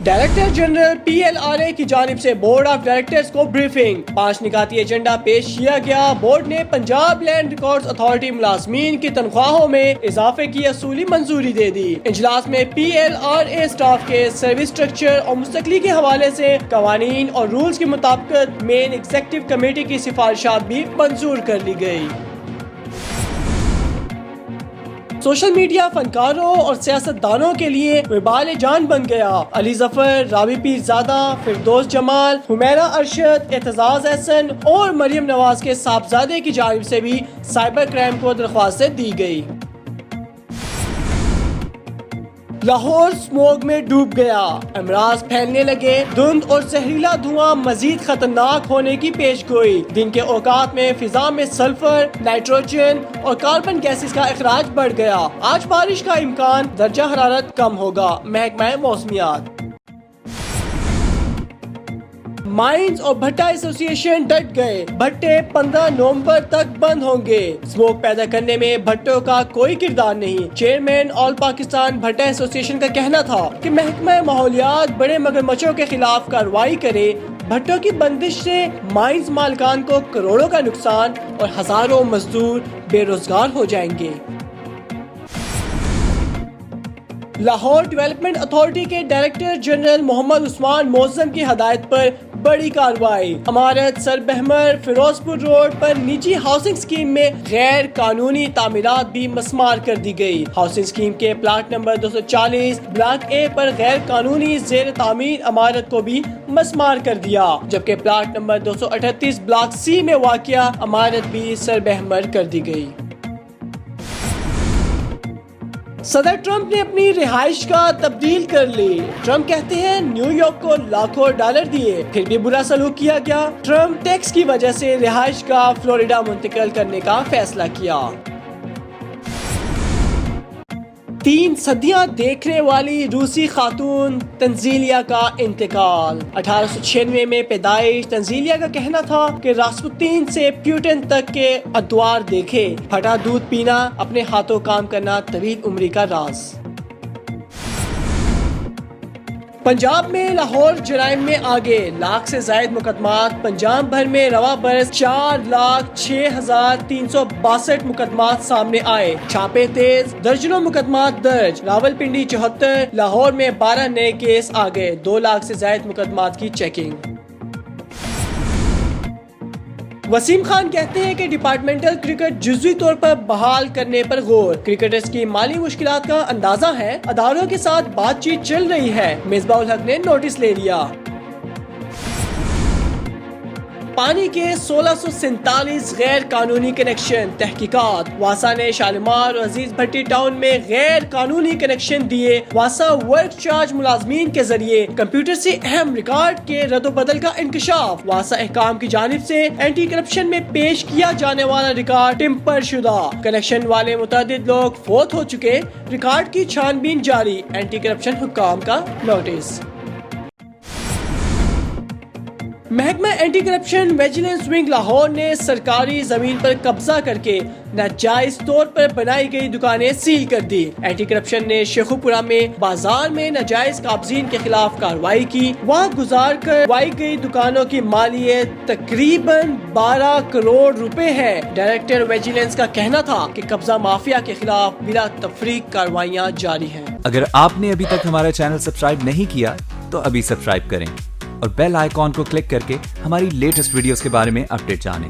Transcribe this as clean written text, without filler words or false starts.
Director general PLRA की जानिब से बोर्ड ऑफ डायरेक्टर्स को ब्रीफिंग। 5 निकाती एजेंडा पेश किया गया। बोर्ड ने पंजाब लैंड रिकॉर्ड्स अथॉरिटी मुलाजमीन की तनख्वाहों में इजाफे की असूली मंजूरी दे दी। इजलास में PLRA स्टाफ के सर्विस स्ट्रक्चर और मुस्तकली के हवाले से कवानीन और रूल्स के मुताबिक मेन एग्जीक्यूटिव कमेटी की सिफारिशात भी मंजूर कर ली गई। सोशल मीडिया फनकारों और सियासतदानों के लिए विबाल जान बन गया। अली जफर, रावी पीरजादा, फिरदौस जमाल, हुमैरा अरशद, एतजाज एहसन और मरियम नवाज के साहबजादे की जानिब से भी साइबर क्राइम को दरख्वास्तें दी गई। लाहौर स्मोग में डूब गया। अमराज फैलने लगे। धुंध और जहरीला धुआं मजीद खतरनाक होने की पेशगोई। दिन के औकात में फिजा में सल्फर, नाइट्रोजन और कार्बन गैसेस का अखराज बढ़ गया। आज बारिश का इम्कान, दर्जा हरारत कम होगा। महकमा मौसमियात। माइंस और भट्टा एसोसिएशन डट गए। भट्टे 15 नवंबर तक बंद होंगे। स्मोक पैदा करने में भट्टों का कोई किरदार नहीं। चेयरमैन ऑल पाकिस्तान भट्टा एसोसिएशन का कहना था कि महकमा माहौलियात बड़े मगरमच्छों के खिलाफ कार्रवाई करे। भट्टों की बंदिश से माइंस मालिकान को करोड़ों का नुकसान और हजारों मजदूर बेरोजगार हो जाएंगे। लाहौर डेवलपमेंट अथॉरिटी के डायरेक्टर जनरल मोहम्मद उस्मान मोज़म की हदायत पर बड़ी कार्रवाई। अमारत सरबहमर फिरोजपुर रोड पर निजी हाउसिंग स्कीम में गैर कानूनी तामीरात भी मस्मार कर दी गई। हाउसिंग स्कीम के प्लाट नंबर 240 ब्लॉक ए पर गैर कानूनी जेर तामीर अमारत को भी मस्मार कर दिया, जबकि प्लाट नंबर 238 ब्लॉक सी में वाक़िया अमारत भी सरबहमर कर दी गई। सदर ट्रंप ने अपनी रिहाइश का तब्दील कर ली। ट्रंप कहते हैं न्यूयॉर्क को लाखों डॉलर दिए, फिर भी बुरा सलूक किया गया। ट्रंप टैक्स की वजह से रिहाइश का फ्लोरिडा मुंतकिल करने का फैसला किया। 3 सदियां देखने वाली रूसी खातून तंजीलिया का इंतकाल। 1896 में पैदाइश। तंजीलिया का कहना था कि रास्पुतीन से प्यूटन तक के अद्वार देखे। फटा दूध पीना, अपने हाथों काम करना तवील उम्री का राज। पंजाब में लाहौर जराइम में आगे। लाख से जायद मुकदमात। पंजाब भर में रवा बरस 4,06,362 मुकदमात सामने आए। छापे तेज, दर्जनों मुकदमात दर्ज। रावलपिंडी 74, लाहौर में 12 नए केस आ गए। 2 लाख से जायद मुकदमात की चेकिंग। वसीम खान कहते हैं कि डिपार्टमेंटल क्रिकेट जुज़वी तौर पर बहाल करने पर गौर। क्रिकेटर्स की माली मुश्किलात का अंदाजा है। अदारों के साथ बातचीत चल रही है। मिसबाह उल हक ने नोटिस ले लिया। पानी के 1647 गैर कानूनी कनेक्शन। तहकीकात। वासा ने शालीमार और अजीज भट्टी टाउन में गैर कानूनी कनेक्शन दिए। वासा वर्क चार्ज मुलाजमीन के जरिए कंप्यूटर से अहम रिकॉर्ड के रद्दोबदल का इंकशाफ। वासा अहकाम की जानिब से एंटी करप्शन में पेश किया जाने वाला रिकॉर्ड टिम्पर शुदा। कनेक्शन वाले मुतअद्दिद लोग फौत हो चुके। रिकॉर्ड की छानबीन जारी। एंटी करप्शन हुक्काम का नोटिस। महकमा anti corruption vigilance wing Lahore ने सरकारी जमीन पर कब्जा करके नाजायज तौर पर बनाई गई दुकानें सील कर दी। एंटी करप्शन ने शेखुपुरा में बाजार में नाजायज काबजीन के खिलाफ कार्रवाई की। वहाँ गुजार कर वाई गई दुकानों की मालियत तकरीबन 12 करोड़ रुपए है। डायरेक्टर विजिलेंस का कहना था कि कब्जा माफिया के खिलाफ बिला तफरीक कार्रवाइयाँ जारी हैं। अगर आपने अभी तक हमारा चैनल सब्सक्राइब नहीं किया तो अभी सब्सक्राइब करें और बेल आइकॉन को क्लिक करके हमारी लेटेस्ट वीडियोस के बारे में अपडेट जानें।